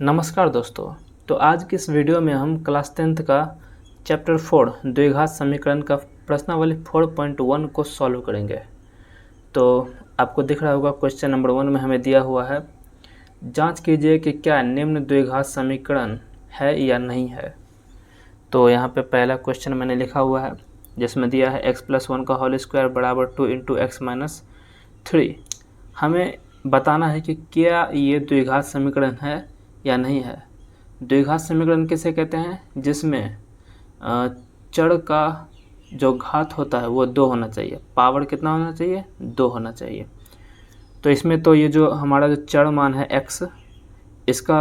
नमस्कार दोस्तों। तो आज की इस वीडियो में हम क्लास 10th का चैप्टर 4 द्विघात समीकरण का प्रश्नावली 4.1 को सॉल्व करेंगे। तो आपको दिख रहा होगा क्वेश्चन नंबर 1 में हमें दिया हुआ है, जांच कीजिए कि क्या निम्न द्विघात समीकरण है या नहीं है। तो यहाँ पे पहला क्वेश्चन मैंने लिखा हुआ है जिसमें दिया है x+1 का होल स्क्वायर बराबर 2 × x-3। हमें बताना है कि क्या ये द्विघात समीकरण है या नहीं है। द्विघात समीकरण किसे कहते हैं? जिसमें चर का जो घात होता है वो 2 होना चाहिए। पावर कितना होना चाहिए? 2 होना चाहिए। तो इसमें तो ये जो हमारा जो चर मान है x, इसका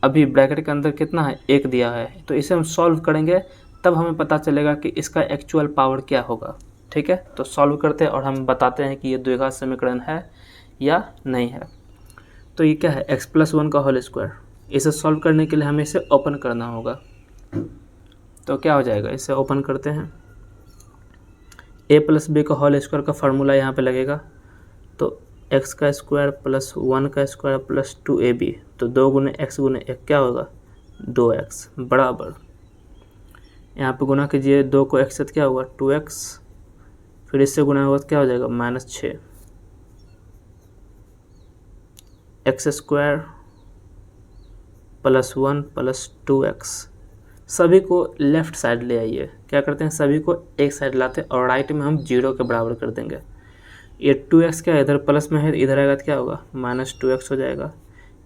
अभी ब्रैकेट के अंदर कितना है? 1 दिया है। तो इसे हम सॉल्व करेंगे तब हमें पता चलेगा कि इसका एक्चुअल पावर क्या होगा। ठीक है, तो सॉल्व करते हैं और हम बताते हैं कि ये द्विघात समीकरण है या नहीं है। तो ये क्या है? x+1 का होल स्क्वायर। इसे सॉल्व करने के लिए हमें इसे ओपन करना होगा। तो क्या हो जाएगा? इसे ओपन करते हैं। a+b का होल स्क्वायर का फार्मूला यहाँ पे लगेगा। तो x का स्क्वायर प्लस 1 का स्क्वायर प्लस 2ab, तो 2 गुने x गुने 1 क्या होगा? 2x बराबर, यहाँ पे गुना कीजिए 2 को x से क्या होगा? 2x, फिर इससे गुना होगा तो क्या हो जाएगा? -6 x square plus 1 plus 2x। सभी को लेफ़्ट साइड ले आइए। क्या करते हैं? सभी को एक साइड लाते हैं और राइट में हम 0 के बराबर कर देंगे। ये 2x क्या है? इधर प्लस में है, इधर आएगा तो क्या होगा? -2x हो जाएगा।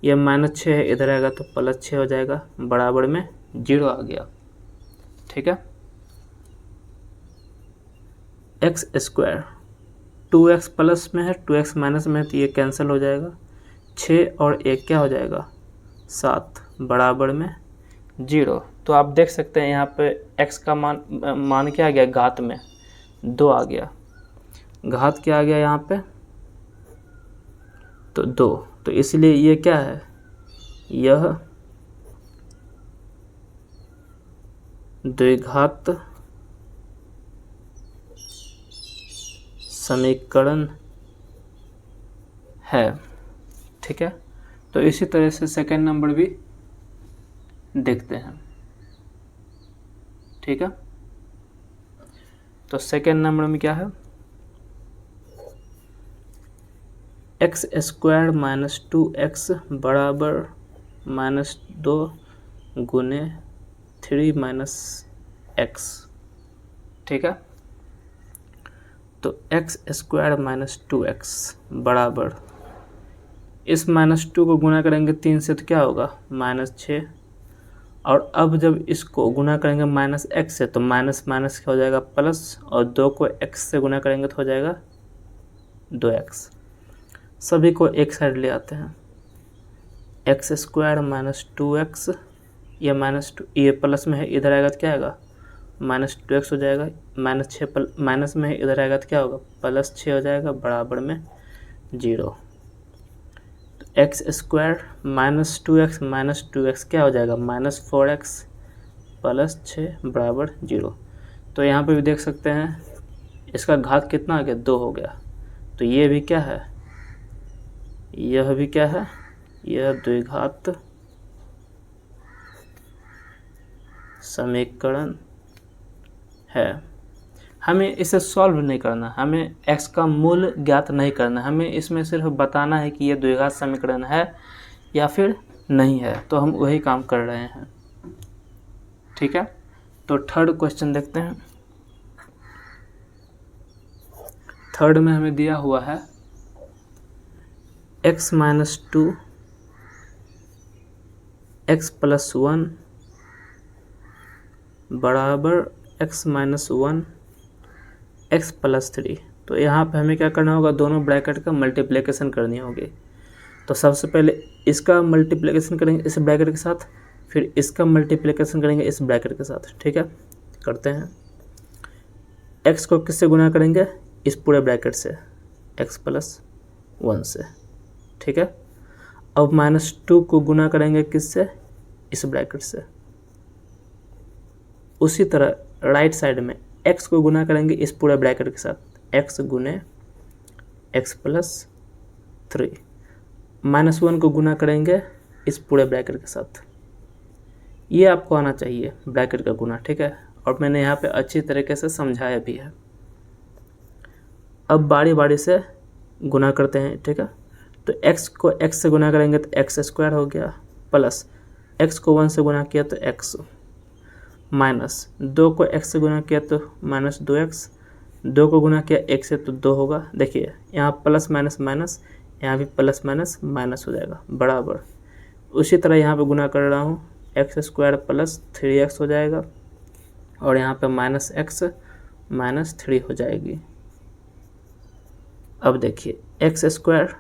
ये -6 है, इधर आएगा तो +6 हो जाएगा, बराबर में 0 आ गया। ठीक है, x स्क्वायर 2x प्लस में है, 2x माइनस में है, तो ये कैंसिल हो जाएगा। 6 और 1 क्या हो जाएगा? 7 बराबर में 0। तो आप देख सकते हैं यहाँ पे x का मान क्या आ गया? घात में 2 आ गया। घात क्या आ गया यहाँ पे? तो 2। तो इसलिए ये क्या है? यह द्विघात समीकरण है। ठीक है, तो इसी तरह से सेकंड नंबर भी देखते हैं। ठीक है, तो सेकंड नंबर में क्या है? x स्क्वायर माइनस 2x बराबर -2 गुने 3 माइनस x। ठीक है, तो x स्क्वायर माइनस 2x बराबर, इस -2 को गुना करेंगे 3 से तो क्या होगा? -6। और अब जब इसको गुना करेंगे -x से तो माइनस माइनस क्या हो जाएगा? प्लस, और 2 को x से गुना करेंगे तो हो जाएगा 2x। सभी को एक साइड ले आते हैं। x स्क्वायर माइनस 2x, ये -2, ये प्लस में है, इधर आएगा तो क्या आएगा? -2x हो जाएगा। -6 माइनस में है, इधर आएगा तो क्या होगा? +6 हो जाएगा, बराबर में 0। x स्क्वायर -2x क्या हो जाएगा? -4x प्लस 6 बराबर 0। तो यहाँ पे भी देख सकते हैं इसका घात कितना आ गया? 2 हो गया। तो ये भी क्या है? यह भी क्या है? यह द्विघात समीकरण है। हमें इसे सॉल्व नहीं करना, हमें x का मूल ज्ञात नहीं करना, हमें इसमें सिर्फ बताना है कि यह द्विघात समीकरण है या फिर नहीं है। तो हम वही काम कर रहे हैं। ठीक है, तो थर्ड क्वेश्चन देखते हैं। थर्ड में हमें दिया हुआ है x-2 x+1 बराबर x-1 x+3। तो यहाँ पे हमें क्या करना होगा? दोनों ब्रैकेट का मल्टीप्लिकेशन करनी होगी। तो सबसे पहले इसका मल्टीप्लिकेशन करेंगे इस ब्रैकेट के साथ, फिर इसका मल्टीप्लिकेशन करेंगे इस ब्रैकेट के साथ। ठीक है, करते हैं। x को किससे गुना करेंगे? इस पूरे ब्रैकेट से, x+1 से। ठीक है, अब -2 को गुना करेंगे किससे? इस ब्रैकेट से। उसी तरह राइट साइड में x को गुना करेंगे इस पूरे ब्रैकेट के साथ, x गुने x+3। -1 को गुना करेंगे इस पूरे ब्रैकेट के साथ। ये आपको आना चाहिए ब्रैकेट का गुना, ठीक है। और मैंने यहाँ पे अच्छी तरीके से समझाया भी है। अब बारी बारी से गुना करते हैं, ठीक है। तो x को x से गुना करेंगे तो एक्स स्क्वायर हो गया, प्लस x को 1 से गुना किया तो x, माइनस 2 को x से गुना किया तो माइनस 2x, 2 को गुना किया 1 से तो 2 होगा। देखिए यहाँ प्लस माइनस माइनस, यहाँ भी प्लस माइनस माइनस हो जाएगा बराबर। उसी तरह यहाँ पे गुना कर रहा हूँ, एक्स स्क्वायर प्लस 3x हो जाएगा, और यहाँ पे माइनस एक्स माइनस 3 हो जाएगी। अब देखिए x square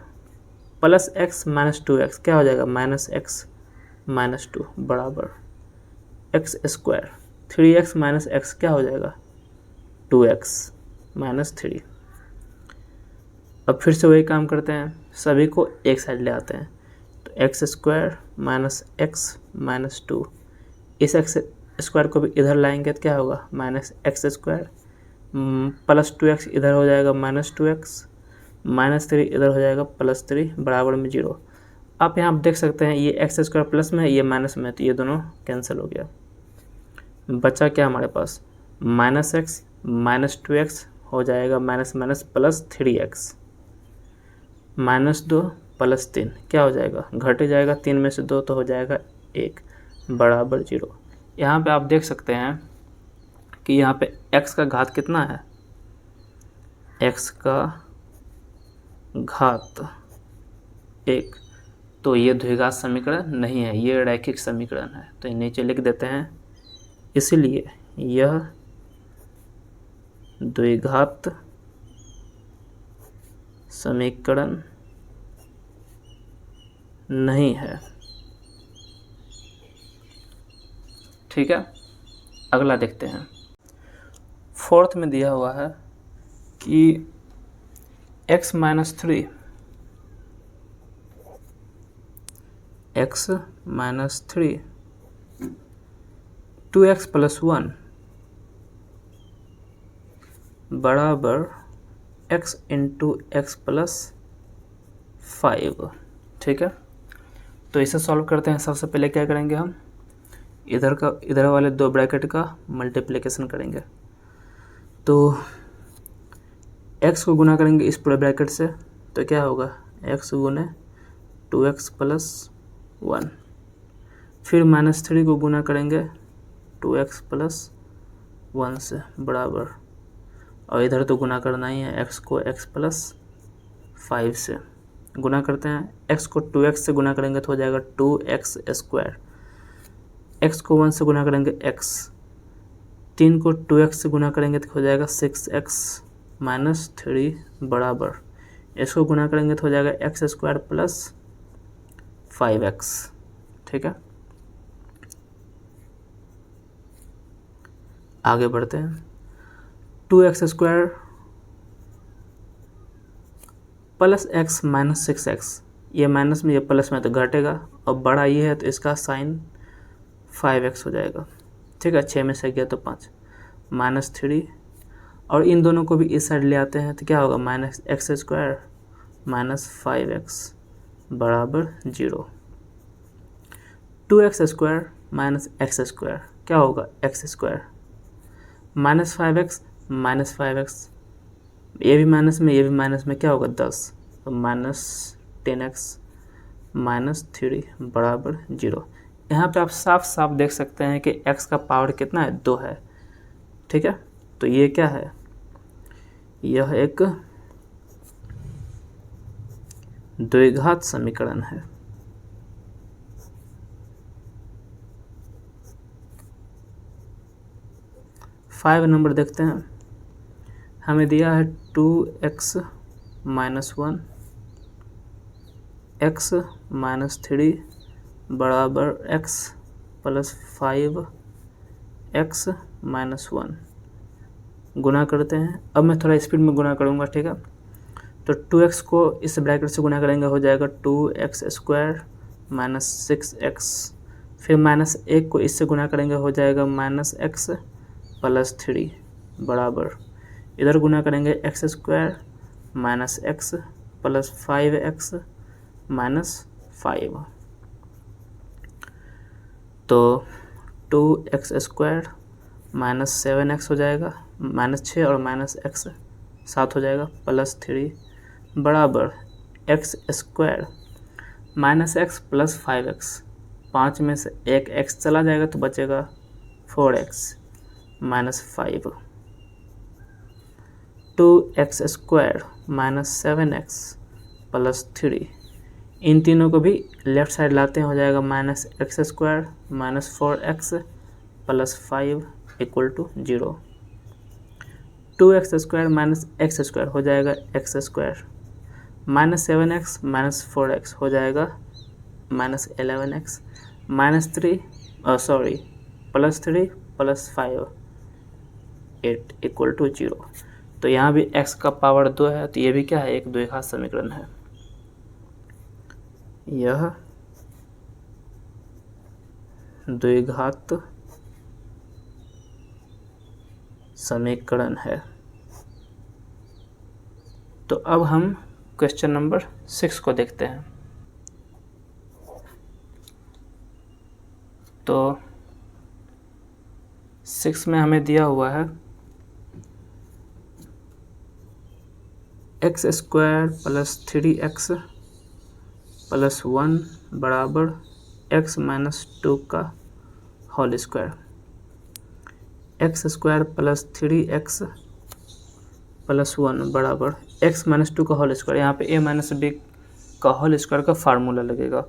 plus x minus 2x क्या हो जाएगा, माइनस एक्स माइनस 2 बराबर x square 3x minus x क्या हो जाएगा, 2x माइनस 3। अब फिर से वही काम करते हैं, सभी को एक साइड ले आते हैं। तो x square minus x minus 2, इस एक्स स्क्वायर को भी इधर लाएंगे तो क्या होगा, minus x square plus 2x इधर हो जाएगा माइनस 2x, माइनस 3 इधर हो जाएगा प्लस 3 बराबर में 0। आप यहाँ देख सकते हैं ये एक्स स्क्वायर प्लस में है, ये माइनस में है, तो ये दोनों कैंसिल हो गया। बचा क्या हमारे पास, माइनस एक्स माइनस 2x हो जाएगा minus minus plus 3x, minus 2 plus 3 क्या हो जाएगा, घट जाएगा, 3 में से 2 तो हो जाएगा 1 बराबर 0। यहाँ पे आप देख सकते हैं कि यहाँ पे x का घात कितना है, x का घात 1, तो ये द्विघात समीकरण नहीं है, ये रैखिक समीकरण है। तो नीचे लिख देते हैं, इसलिए यह द्विघात समीकरण नहीं है, ठीक है। अगला देखते हैं, फोर्थ में दिया हुआ है कि x minus 3 x minus 3 2x plus 1 बराबर x इंटू एक्स प्लस 5, ठीक है। तो इसे सॉल्व करते हैं। सबसे पहले क्या करेंगे, हम इधर वाले दो ब्रैकेट का मल्टीप्लिकेशन करेंगे। तो x को गुना करेंगे इस पूरे ब्रैकेट से, तो क्या होगा, x गुने 2x प्लस 1, फिर माइनस 3 को गुना करेंगे 2x प्लस 1 से बराबर, और इधर तो गुना करना ही है, x को x प्लस 5 से गुना करते हैं। x को 2x से गुना करेंगे तो हो जाएगा 2x स्क्वायर, x को 1 से गुना करेंगे x, 3 को 2x से गुना करेंगे तो हो जाएगा 6x माइनस 3 बराबर, इसको गुना करेंगे तो हो जाएगा x स्क्वायर प्लस 5x, ठीक है। आगे बढ़ते हैं, 2x square plus x minus 6x, ये माइनस में ये प्लस में तो घटेगा, और बड़ा ये है तो इसका साइन 5x हो जाएगा, ठीक है। 6 में से गया तो 5 माइनस 3, और इन दोनों को भी इस साइड ले आते हैं तो क्या होगा, minus x square minus 5x बराबर 0। 2x square minus x square क्या होगा, x square minus 5x minus 5x, ये भी माइनस में ये भी माइनस में क्या होगा 10, तो माइनस 10x माइनस 3 बराबर 0। यहाँ पे आप साफ साफ देख सकते हैं कि x का पावर कितना है, 2 है, ठीक है। तो ये क्या है, यह एक द्विघात समीकरण है। फाइव नंबर देखते हैं, हमें दिया है 2x माइनस 1 x माइनस 3 बराबर x प्लस 5x माइनस 1, गुना करते हैं। अब मैं थोड़ा स्पीड में गुना करूँगा, ठीक है। तो 2x को इस ब्रैकेट से गुना करेंगे, हो जाएगा 2x स्क्वायर माइनस 6x, फिर माइनस 1 को इससे गुना करेंगे, हो जाएगा माइनस x प्लस 3 बराबर, इधर गुना करेंगे x square minus x plus 5x minus 5। तो 2x² माइनस 7x हो जाएगा, -6 और -x 7 हो जाएगा, +3 बराबर x² -x प्लस 5x, 5 में से एक x चला जाएगा तो बचेगा 4x minus 5, 2x² minus 7x plus 3, इन तीनों को भी लेफ्ट साइड लाते हैं, हो जाएगा -x² minus 4x plus 5 equal to 0, 2x² minus x² हो जाएगा x², minus 7x minus 4x हो जाएगा -11x, +3 प्लस 5 8 इक्वल टू 0। तो यहाँ भी x का पावर 2 है, तो ये भी क्या है, एक द्विघात समीकरण है। यह द्विघात समीकरण है। तो अब हम क्वेश्चन नंबर 6 को देखते हैं। तो 6 में हमें दिया हुआ है x² प्लस 3x प्लस 1 बराबर x माइनस 2 का whole square, x² plus 3x plus 1 बराबर x माइनस 2 का होल स्क्वायर। यहाँ पे a माइनस b का होल स्क्वायर का फार्मूला लगेगा।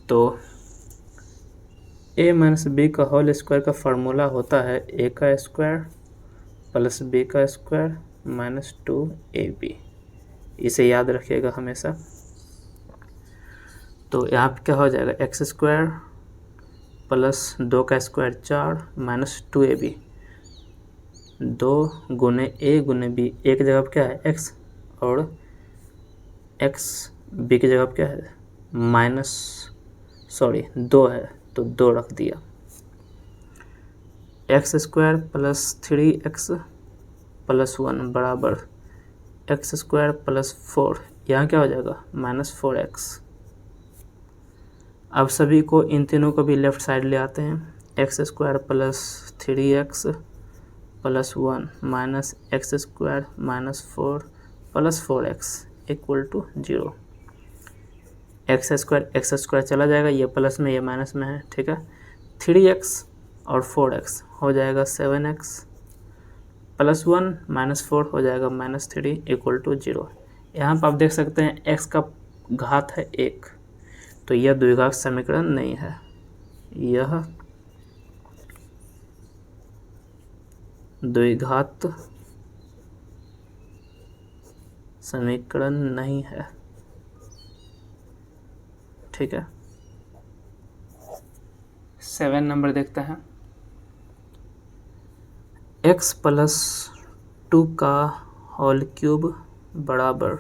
तो a माइनस b का होल स्क्वायर का फार्मूला होता है a का स्क्वायर प्लस b का स्क्वायर माइनस 2ab। इसे याद रखिएगा हमेशा। तो यहाँ पे क्या हो जाएगा, x² प्लस 2 का स्क्वायर 4 माइनस 2ab, 2 गुने a गुने b, a की जगह पर क्या है x और x b की जगह पर क्या है दो है, तो 2 रख दिया, x² प्लस 3x प्लस 1 बराबर x² प्लस 4, यहाँ क्या हो जाएगा -4x। अब सभी को, इन तीनों को भी लेफ्ट साइड ले आते हैं, x² plus 3x plus 1 minus x² minus 4 plus 4x equal to 0, x² चला जाएगा, ये प्लस में ये माइनस में है, ठीक है। 3x और 4x हो जाएगा 7x प्लस 1 माइनस 4 हो जाएगा -3 इक्वल टू 0। यहाँ पर आप देख सकते हैं x का घात है 1, तो यह द्विघात समीकरण नहीं है, यह द्विघात समीकरण नहीं है, ठीक है। 7 नंबर देखते हैं, x प्लस 2 का होल क्यूब बराबर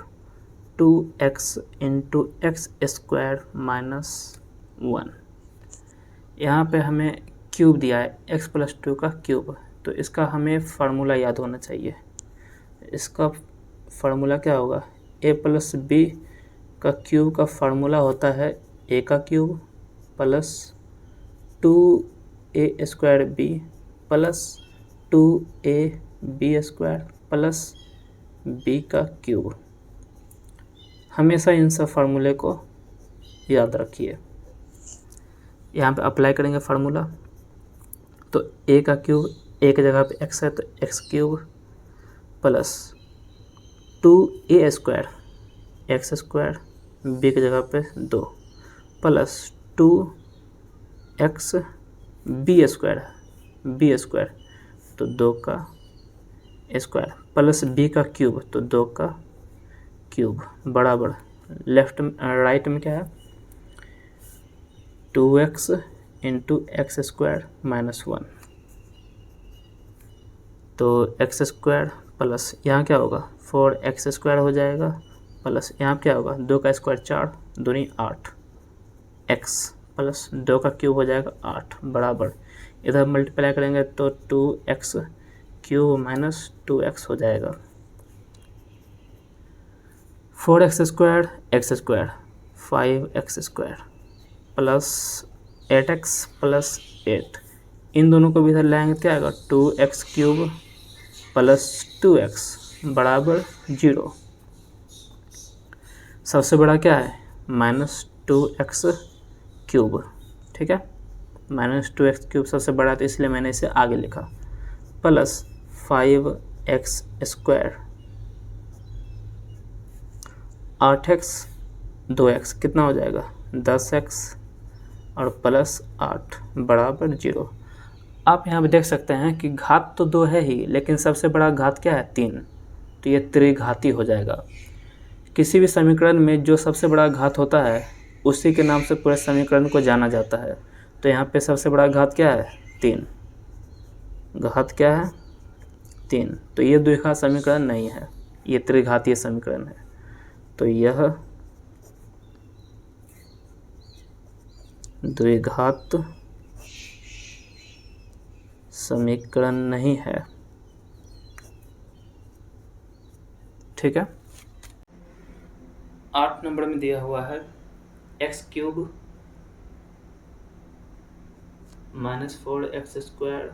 2x इंटू x² माइनस 1। यहाँ पे हमें क्यूब दिया है, x प्लस 2 का क्यूब, तो इसका हमें फार्मूला याद होना चाहिए। इसका फार्मूला क्या होगा, a प्लस b का क्यूब का फार्मूला होता है a का cube plus 2a² b plus 2ab² plus b का क्यूब। हमेशा इन सब फार्मूले को याद रखिए। यहाँ पे अप्लाई करेंगे फार्मूला, तो a का क्यूब, a की जगह पे x है तो x³ plus 2a² x², b की जगह पे 2 प्लस 2xb² तो 2 का स्क्वायर प्लस b का क्यूब तो 2 का क्यूब बराबर राइट में क्या है 2x इंटू x² माइनस 1। तो x² प्लस यहाँ क्या होगा 4x² हो जाएगा प्लस यहाँ क्या होगा 2 का स्क्वायर 4 दूनी 8 x प्लस 2 का क्यूब हो जाएगा 8 बराबर इधर मल्टीप्लाई करेंगे तो 2x क्यूब माइनस 2x हो जाएगा 4x² x² 5x² plus 8x plus 8, इन दोनों को भी इधर लाएंगे क्या आएगा 2x³ प्लस 2x बराबर 0। सबसे बड़ा क्या है -2x³, ठीक है, -2x³ सबसे बड़ा है तो इसलिए मैंने इसे आगे लिखा, प्लस 5x², 8x 2x कितना हो जाएगा 10x और प्लस 8 बराबर 0। आप यहाँ पे देख सकते हैं कि घात तो 2 है ही, लेकिन सबसे बड़ा घात क्या है 3, तो ये त्रिघाती हो जाएगा। किसी भी समीकरण में जो सबसे बड़ा घात होता है उसी के नाम से पूरे समीकरण को जाना जाता है। तो यहाँ पे सबसे बड़ा घात क्या है 3, घात क्या है 3, तो ये द्विघात समीकरण नहीं है, ये त्रिघातीय समीकरण है। तो यह द्विघात समीकरण नहीं है, ठीक है। 8 नंबर में दिया हुआ है x³ minus 4x²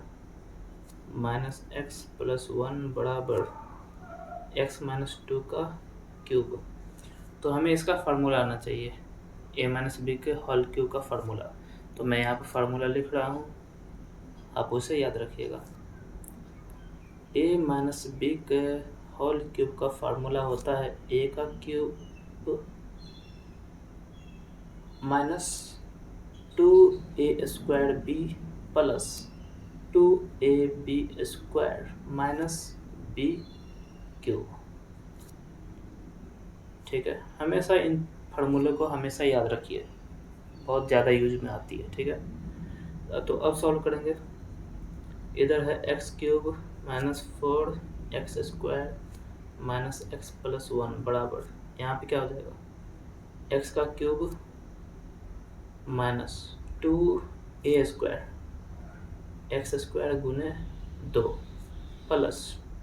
minus x plus 1 बराबर x माइनस 2 का क्यूब। तो हमें इसका फार्मूला आना चाहिए, a माइनस बी के होल क्यूब का फार्मूला। तो मैं यहाँ पर फार्मूला लिख रहा हूँ, आप उसे याद रखिएगा। a माइनस बी के होल क्यूब का फार्मूला होता है a का cube minus 2a² b plus 2ab² minus b³, ठीक है। हमेशा इन फार्मूले को हमेशा याद रखिए, बहुत ज़्यादा यूज में आती है, ठीक है। तो अब सॉल्व करेंगे। इधर है x³ minus 4x² minus x plus 1 बराबर, यहाँ पे क्या हो जाएगा x का क्यूब माइनस 2a² x² गुने 2 प्लस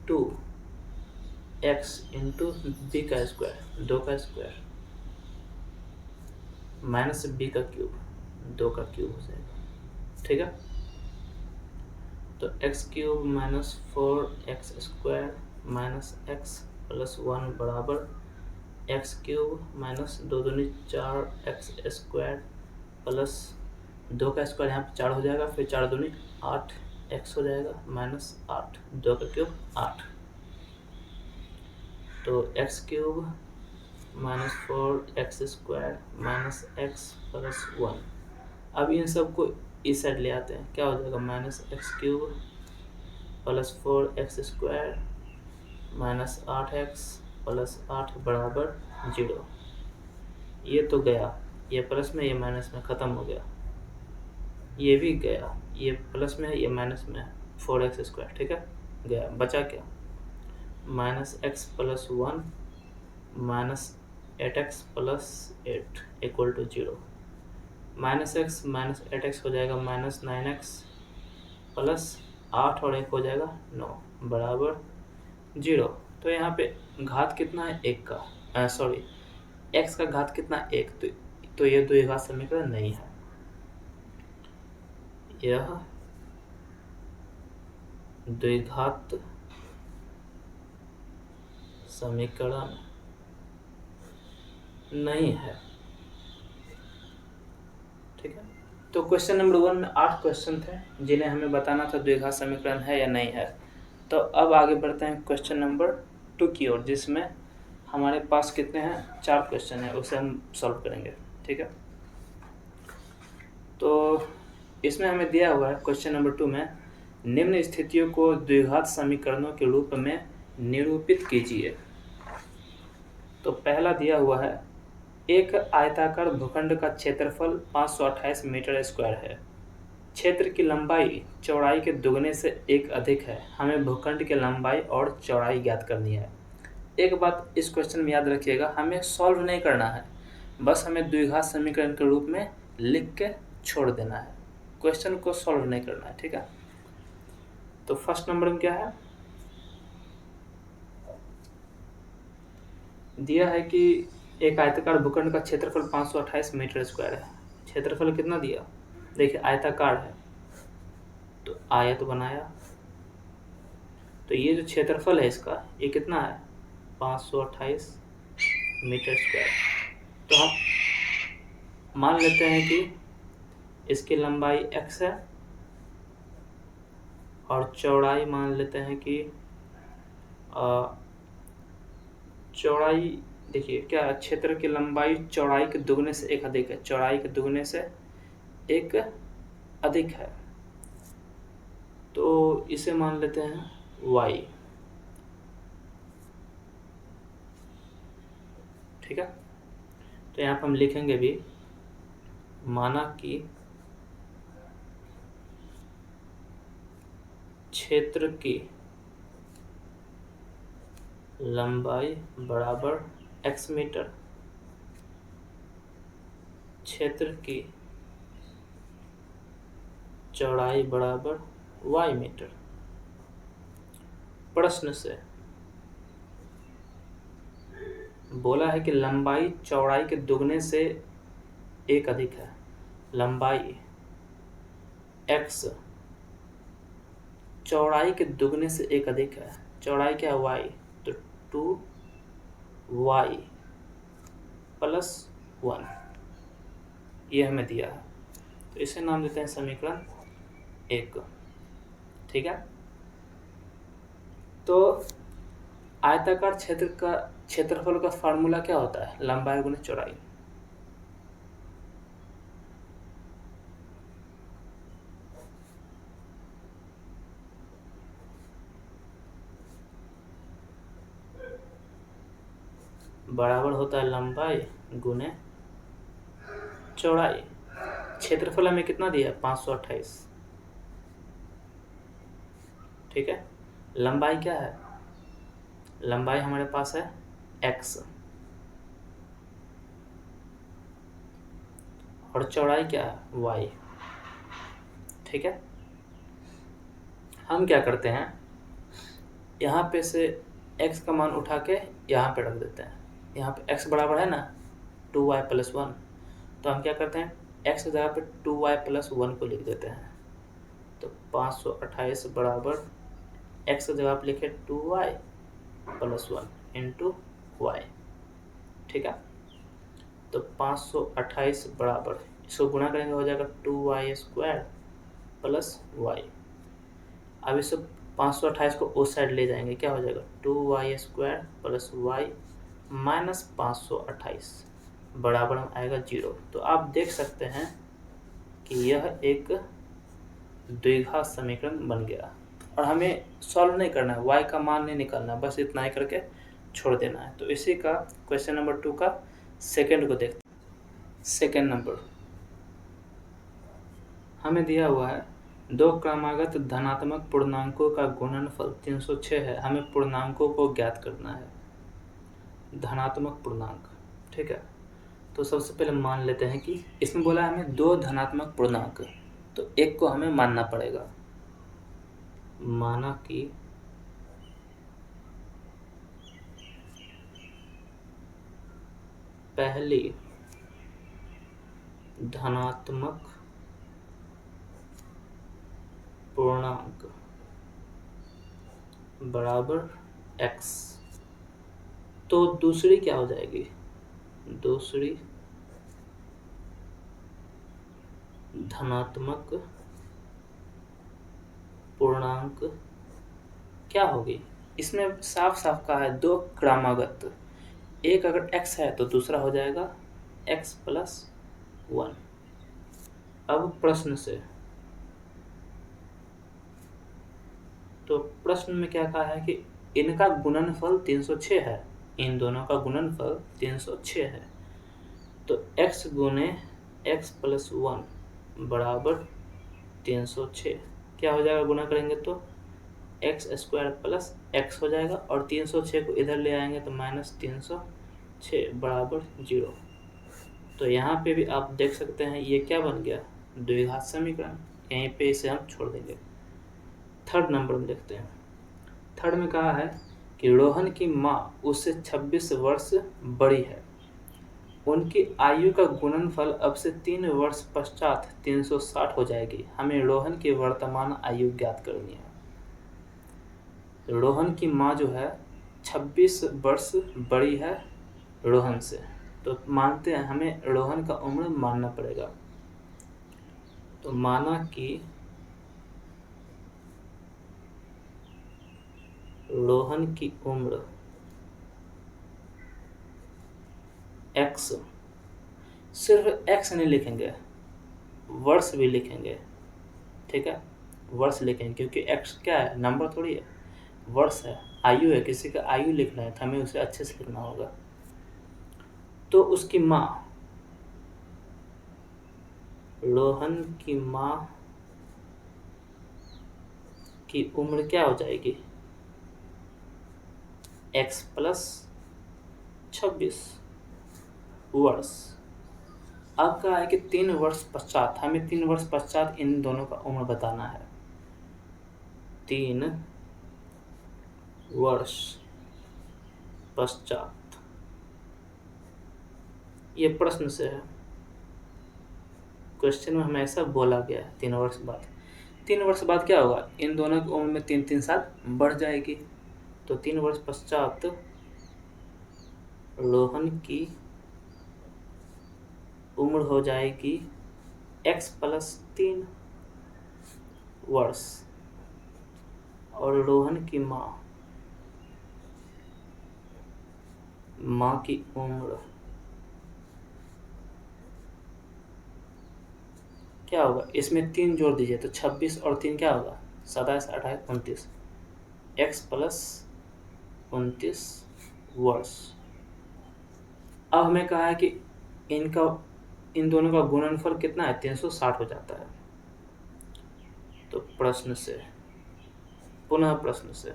2x इंटू बी का स्क्वायर 2 का स्क्वायर माइनस बी का क्यूब 2 का क्यूब हो जाएगा, ठीक है। तो x³ minus 4x² minus x plus 1 बराबर x³ माइनस 2 दूनी 4x² प्लस 2 का स्क्वायर यहाँ पे 4 हो जाएगा, फिर 4 दूनी 8x हो जाएगा माइनस 8, 2 का क्यूब 8। तो x³ minus 4x² minus x plus 1। अब इन सबको इस साइड ले आते हैं, क्या हो जाएगा minus x³ plus 4x² minus 8x plus 8 बराबर 0। ये तो गया, ये प्लस में ये माइनस में ख़त्म हो गया, ये भी गया, ये प्लस में है ये माइनस में है 4x², ठीक है, गया। बचा क्या minus x plus 1 minus 8x plus 8 equal to 0। Minus x minus 8x हो जाएगा माइनस 9x प्लस 8 और 1 हो जाएगा 9 बराबर 0। तो यहाँ पे घात कितना है 1 का, सॉरी x का घात कितना 1, तो ये द्विघात समीकरण नहीं है, यह द्विघात समीकरण नहीं है, ठीक है। तो क्वेश्चन नंबर 1 में 8 क्वेश्चन थे जिन्हें हमें बताना था द्विघात समीकरण है या नहीं है। तो अब आगे बढ़ते हैं क्वेश्चन नंबर 2 की ओर, जिसमें हमारे पास कितने हैं 4 क्वेश्चन है, उसे हम सॉल्व करेंगे, ठीक है। तो इसमें हमें दिया हुआ है क्वेश्चन नंबर 2 में निम्न स्थितियों को द्विघात समीकरणों के रूप में निरूपित कीजिए। तो पहला दिया हुआ है एक आयताकार भूखंड का क्षेत्रफल 528 मीटर स्क्वायर है, क्षेत्र की लंबाई चौड़ाई के दुगने से 1 अधिक है, हमें भूखंड की लंबाई और चौड़ाई ज्ञात करनी है। एक बात इस क्वेश्चन में याद रखिएगा, हमें सॉल्व नहीं करना है, बस हमें द्विघात समीकरण के रूप में लिख के छोड़ देना है, क्वेश्चन को सॉल्व नहीं करना है, ठीक है। तो फर्स्ट नंबर में क्या है दिया है कि एक आयताकार भूखंड का क्षेत्रफल 528 मीटर स्क्वायर है। क्षेत्रफल कितना दिया देखिए आयताकार है तो आयत बनाया, तो ये जो क्षेत्रफल है इसका ये कितना है 528 मीटर स्क्वायर। तो हम मान लेते हैं कि इसकी लंबाई x है और चौड़ाई मान लेते हैं कि चौड़ाई, देखिए क्या क्षेत्र की लंबाई चौड़ाई के दुगने से एक अधिक है, चौड़ाई के दुगने से एक अधिक है, तो इसे मान लेते हैं y। ठीक है, तो यहाँ पर हम लिखेंगे भी, माना कि क्षेत्र की लंबाई बराबर x मीटर, क्षेत्र की चौड़ाई बराबर y मीटर। प्रश्न से बोला है कि लंबाई चौड़ाई के दुगने से एक अधिक है, लंबाई x चौड़ाई के दुगने से एक अधिक है, चौड़ाई क्या है y, तो 2y प्लस 1 ये हमें दिया है, तो इसे नाम देते हैं समीकरण 1। ठीक है, तो आयताकार क्षेत्र का क्षेत्रफल का फार्मूला क्या होता है, लंबाई गुणे चौड़ाई। बराबर होता है लंबाई गुणे चौड़ाई। क्षेत्रफल हमें कितना दिया है 528। ठीक है, लंबाई क्या है, लंबाई हमारे पास है x और चौड़ाई क्या है y। ठीक है, हम क्या करते हैं यहाँ पे से x का मान उठा के यहाँ पे रख देते हैं, यहाँ पे x बराबर है ना 2y प्लस 1, तो हम क्या करते हैं x की जगह पे 2y प्लस 1 को लिख देते हैं, तो 528 बराबर x की जगह पे लिखे 2y प्लस 1 इंटू y। ठीक है, तो 528 बराबर, इसको गुणा करेंगे हो जाएगा 2y स्क्वायर प्लस y। अब इस 528 को उस साइड ले जाएंगे, क्या हो जाएगा 2y square plus y minus 528 बराबर में आएगा 0। तो आप देख सकते हैं कि यह एक द्विघात समीकरण बन गया और हमें सॉल्व नहीं करना है, y का मान नहीं निकालना है, बस इतना ही करके छोड़ देना है। तो इसी का क्वेश्चन नंबर 2 का सेकंड को देखते हैं। सेकंड नंबर हमें दिया हुआ है दो क्रमागत धनात्मक पूर्णांकों का गुणनफल 306 है, हमें पूर्णांकों को ज्ञात करना है, धनात्मक पूर्णांक। ठीक है, तो सबसे पहले मान लेते हैं कि इसमें बोला है हमें दो धनात्मक पूर्णांक, तो एक को हमें मानना पड़ेगा। माना कि पहली धनात्मक पूर्णांक बराबर x, तो दूसरी क्या हो जाएगी, दूसरी धनात्मक पूर्णांक क्या होगी, इसमें साफ साफ कहा है दो क्रमागत, एक अगर x है तो दूसरा हो जाएगा x प्लस 1। अब प्रश्न से, तो प्रश्न में क्या कहा है कि इनका गुणनफल 306 है, इन दोनों का गुणनफल 306 है, तो x गुने x प्लस 1 बराबर 306, क्या हो जाएगा गुना करेंगे तो x स्क्वायर प्लस x हो जाएगा और 306 को इधर ले आएंगे तो माइनस 306 बराबर 0। तो यहाँ पे भी आप देख सकते हैं ये क्या बन गया, द्विघात समीकरण, यहीं पे इसे हम छोड़ देंगे। थर्ड नंबर में देखते हैं। थर्ड में कहा है कि रोहन की माँ उससे 26 वर्ष बड़ी है, उनकी आयु का गुणनफल अब से 3 वर्ष पश्चात 360 हो जाएगी। हमें रोहन की वर्तमान आयु ज्ञात करनी है। रोहन की माँ जो है 26 वर्ष बड़ी है रोहन से, तो मानते हैं हमें रोहन का उम्र मानना पड़ेगा। तो माना कि रोहन की उम्र x, सिर्फ x नहीं लिखेंगे, वर्ष भी लिखेंगे, ठीक है, वर्ष लिखेंगे क्योंकि x क्या है, नंबर थोड़ी है, वर्ष है, आयु है, किसी का आयु लिखना है तो हमें उसे अच्छे से लिखना होगा। तो उसकी माँ, रोहन की माँ की उम्र क्या हो जाएगी, x प्लस 26 वर्ष। अब कहा है कि 3 वर्ष पश्चात, हमें 3 वर्ष पश्चात इन दोनों का उम्र बताना है। 3 वर्ष पश्चात, ये प्रश्न से है, क्वेश्चन में हमेशा बोला गया है 3 वर्ष बाद। 3 वर्ष बाद क्या होगा, इन दोनों की उम्र में 3-3 साल बढ़ जाएगी। तो 3 वर्ष पश्चात रोहन की उम्र हो जाएगी x प्लस 3 वर्ष, और रोहन की माँ की उम्र क्या होगा, इसमें 3 जोड़ दीजिए तो 26 और 3 क्या होगा, 27, 28, 29, x प्लस 29 वर्ष। अब हमें कहा है कि इन दोनों का गुणनफल कितना है, 360 हो जाता है। तो प्रश्न से, पुनः प्रश्न से,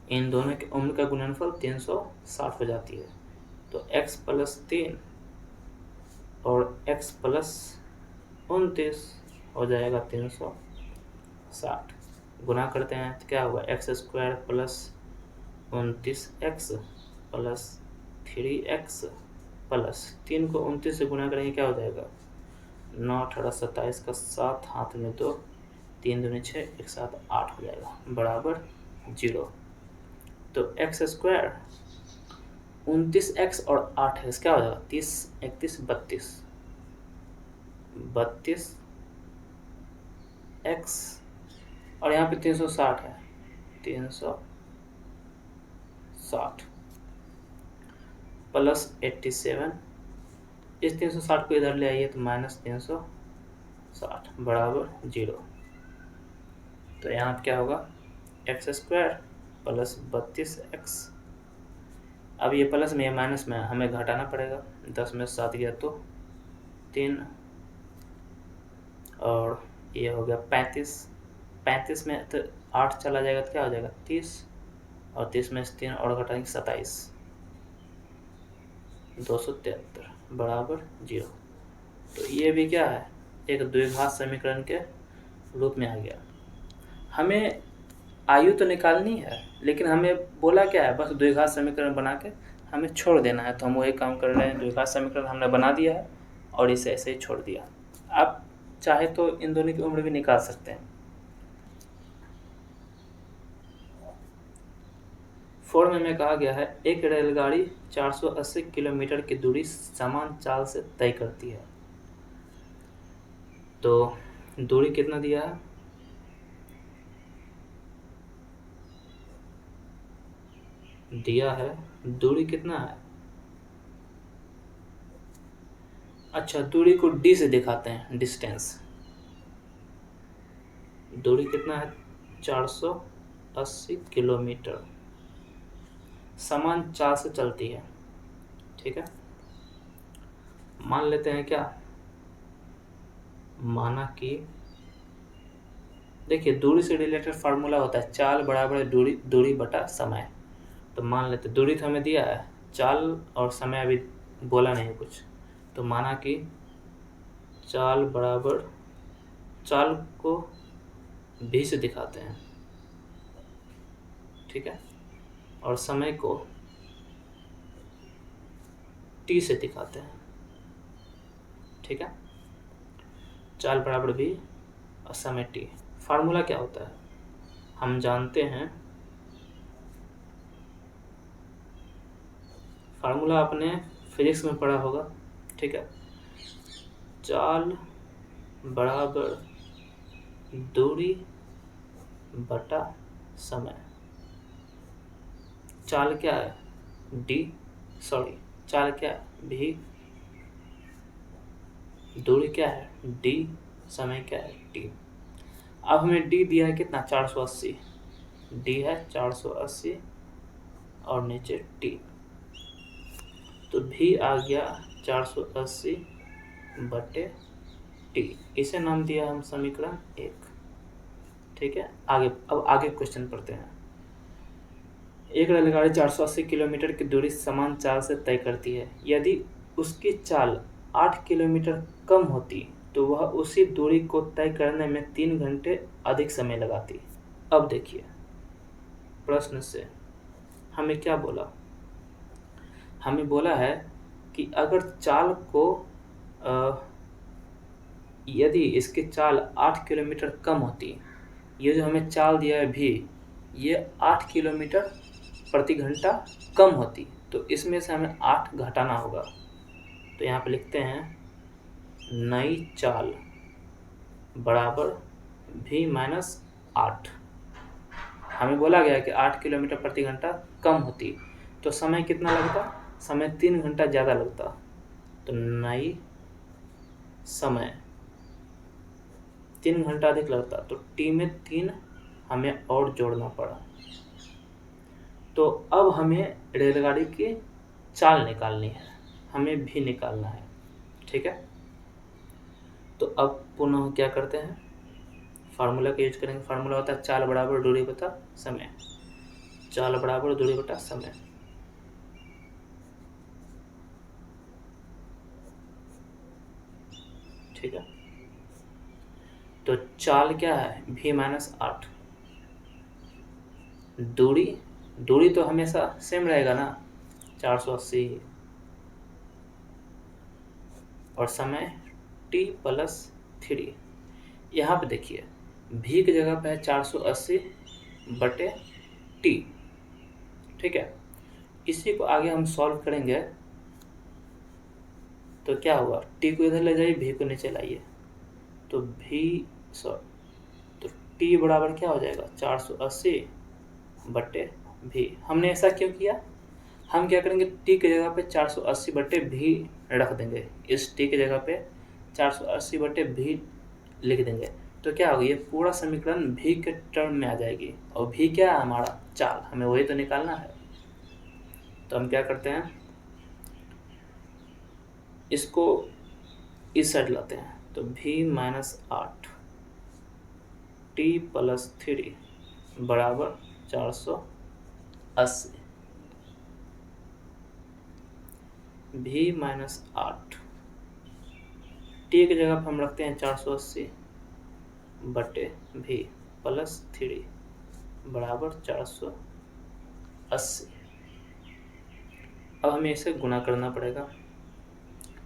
इन दोनों की उम्र का गुणनफल 360 हो जाती है। तो x प्लस 3 और x प्लस 29 हो जाएगा 360। गुना करते हैं तो क्या होगा, x² plus 29x plus 3x plus 3 को 29 से गुना करेंगे क्या हो जाएगा, 9, 18, 27 का 7, हाथ में 2, 3 दूनी 6, 1 7 8 हो जाएगा, बराबर 0। तो x² 29x और 8x क्या हो जाएगा, 30, 31, 32 x, और यहाँ पे 360 है, 360 प्लस 87, इस 360 को इधर ले आइए तो माइनस 360 बराबर 0। तो यहाँ क्या होगा, x² प्लस 32x, अब ये प्लस में, ये माइनस में, हमें घटाना पड़ेगा, 10 में 7 गया तो 3, और ये हो गया 35 में तो 8 चला जाएगा तो क्या हो जाएगा 30, और 30 में से 3 और घटाएंगे 27, 273 बराबर 0। तो ये भी क्या है, एक द्विघात समीकरण के रूप में आ गया। हमें आयु तो निकालनी है, लेकिन हमें बोला क्या है, बस द्विघात समीकरण बना के हमें छोड़ देना है। तो हम वही काम कर रहे हैं, द्विघात समीकरण हमने बना दिया है और इसे ऐसे ही छोड़ दिया। आप चाहे तो इन दोनों की उम्र भी निकाल सकते हैं। 4 में कहा गया है, एक रेलगाड़ी 480 किलोमीटर की दूरी समान चाल से तय करती है। तो दूरी कितना दिया है, दिया है दूरी कितना है, अच्छा दूरी को d से दिखाते हैं, डिस्टेंस, दूरी कितना है 480 किलोमीटर, समान चाल से चलती है, ठीक है। मान लेते हैं क्या, माना कि देखिए दूरी से रिलेटेड फार्मूला होता है चाल बराबर दूरी बटा समय। तो मान लेते दूरी तो हमें दिया है, चाल और समय अभी बोला नहीं कुछ, तो माना कि चाल बराबर, चाल को v से दिखाते हैं, ठीक है, और समय को टी से दिखाते हैं, ठीक है। चाल बराबर भी और समय टी। फार्मूला क्या होता है हम जानते हैं, फार्मूला आपने फिजिक्स में पढ़ा होगा, ठीक है। चाल बराबर दूरी बटा समय। चाल क्या है चाल क्या है भी, दूरी क्या है डी, समय क्या है टी। अब हमें डी दिया है कितना 480, डी है 480 और नीचे टी, तो भी आ गया 480 बटे टी। इसे नाम दिया हम समीकरण 1, ठीक है। अब आगे क्वेश्चन पढ़ते हैं। एक रेलगाड़ी 480 किलोमीटर की दूरी समान चाल से तय करती है। यदि उसकी चाल 8 किलोमीटर कम होती तो वह उसी दूरी को तय करने में 3 घंटे अधिक समय लगाती। अब देखिए प्रश्न से हमें क्या बोला, हमें बोला है कि अगर चाल को यदि इसकी चाल 8 किलोमीटर कम होती, ये जो हमें चाल दिया है भी, ये 8 किलोमीटर प्रति घंटा कम होती, तो इसमें से हमें 8 घटाना होगा। तो यहाँ पे लिखते हैं नई चाल बराबर भी माइनस 8। हमें बोला गया कि 8 किलोमीटर प्रति घंटा कम होती तो समय कितना लगता, समय 3 घंटा ज़्यादा लगता। तो नई समय 3 घंटा अधिक लगता, तो टी में 3 हमें और जोड़ना पड़ा। तो अब हमें रेलगाड़ी की चाल निकालनी है, हमें भी निकालना है, ठीक है। तो अब पुनः क्या करते हैं, फार्मूला का यूज करेंगे। फार्मूला होता है चाल बराबर दूरी बटा समय। चाल बराबर दूरी बटा समय, ठीक है। तो चाल क्या है भी माइनस 8, दूरी तो हमेशा सेम रहेगा ना 480, और समय t प्लस 3। यहाँ पे देखिए भी की जगह पे है 480 बटे टी, ठीक है। इसी को आगे हम सॉल्व करेंगे तो क्या होगा, टी को इधर ले जाइए, भी को नीचे लाइए, तो तो टी बराबर क्या हो जाएगा 480 बटे भी। हमने ऐसा क्यों किया, हम क्या करेंगे टी की जगह पे 480 बटे भी रख देंगे, इस टी की जगह पे 480 बटे भी लिख देंगे, तो क्या होगा ये पूरा समीकरण भी के टर्म में आ जाएगी। और भी क्या है हमारा चाल, हमें वही तो निकालना है। तो हम क्या करते हैं, इसको इस साइड लाते हैं, तो भी माइनस 8 टी प्लस 3 बराबर 480, भी माइनस 8 टी की जगह पर हम रखते हैं 480 बटे भी प्लस 3 बराबर 480। अब हमें इसे गुणा करना पड़ेगा,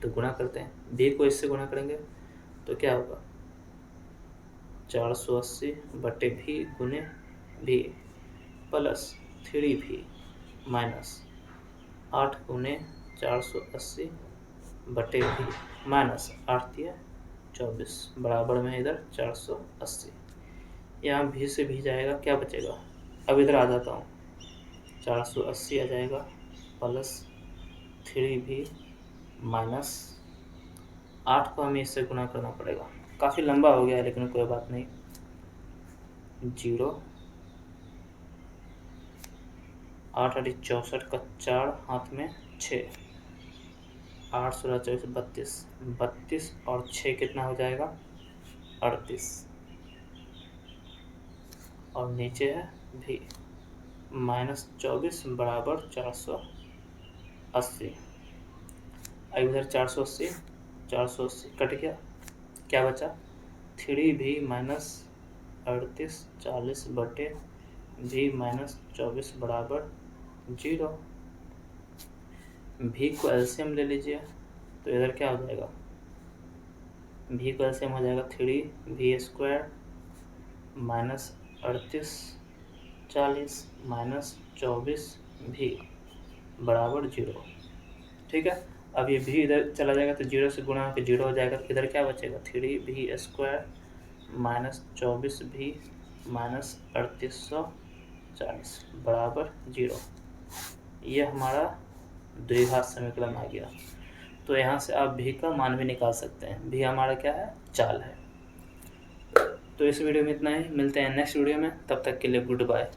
तो गुणा करते हैं, भी को इससे गुणा करेंगे तो क्या होगा 480 बटे भी गुने भी प्लस 3 भी माइनस 8 गुने 480 बटे भी माइनस 8 दिया 24 बराबर में इधर 480। यहाँ भी से भी जाएगा, क्या बचेगा, अब इधर आ जाता हूँ, 480 आ जाएगा प्लस 3 भी माइनस 8 को हमें इससे गुणा करना पड़ेगा। काफ़ी लंबा हो गया है लेकिन कोई बात नहीं। 0 8 8 64 का 4 हाथ में 6, 8 16 24 32 और 6 कितना हो जाएगा 38, और नीचे है भी माइनस 24 बराबर 480। अब इधर 480 कट गया, क्या बचा 3 भी माइनस 38 40 बटे भी माइनस 24 बराबर 0। भी को एलसीएम ले लीजिए, तो इधर क्या हो जाएगा, भी को एलसीएम हो जाएगा 3v² माइनस 3840 माइनस 24v बराबर 0। ठीक है, अब ये भी इधर चला जाएगा तो 0 से गुणा होकर 0 हो जाएगा, तो इधर क्या बचेगा 3v² माइनस 24v माइनस 3840 बराबर 0। ये हमारा द्विघात समीकरण आ गया। तो यहाँ से आप भी का मान भी निकाल सकते हैं, भी हमारा क्या है, चाल है। तो इस वीडियो में इतना ही, मिलते हैं नेक्स्ट वीडियो में, तब तक के लिए गुड बाय।